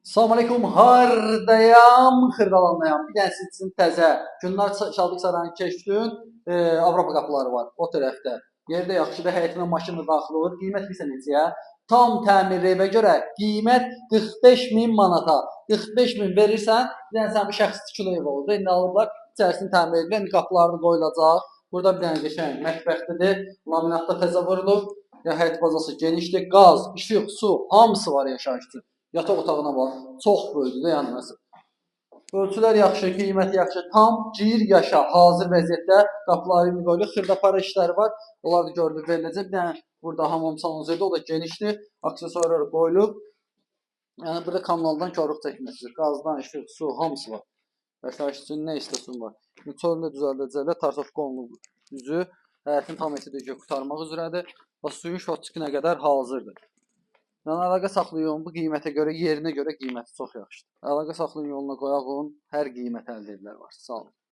Salam aleyküm, hardayam, xırdalanmayam. Bir dənə sizin təzə, günlər Şadlıq Sarayını keçdin, Avropa qapıları var o tərəfdə. Yerdə yaxşıdır, həyətinə maşınla daxil olur. Qiymət bilirsən neçəyə? Tam təmirli evə görə qiymət 45 min manata. 45 min verirsən, bir dənə sən bir şəxsi tikili ev olur. İndi alıblar, içərisini təmir edirlər, indi qapılarını qoyulacaq. Burada bir dənə qəşəng mətbəxlidir, laminatda təzə vurulub. Ya həyət bazası genişdir, qaz, işıq, su, hamısı var yaşayış üçün. Yataq otağına bax, çox böyükdür də yəni məsələn. Ölçülər yaxşı, qiymət yaxşı, tam gir yaşa, hazır vəziyyətdə qapıları indi qoyulur. Xırdapara işləri var, onlar da görülür, veriləcək. Bir dənə burada hamam salonu o da genişdir, aksesuarlar qoyulub. Yəni burada kommunaldan korluq çəkməsidir. Qazdan, işıq, su, hamısı var. Yaşayış üçün nə istəsən var. Çölünü də düzəldəcəklər, tartofka olunub düzü. Həyətin tam etidəcək qurtarmaq üzrədir. Və suyun şotçukinə qədər hazırdır. Yəni əlaqə saxlayın, bu qiymətə görə, yerinə görə qiyməti çox yaxşıdır. Əlaqə saxlayın, yoluna qoyağın, hər qiymət əldə edilə var. Sağ olun.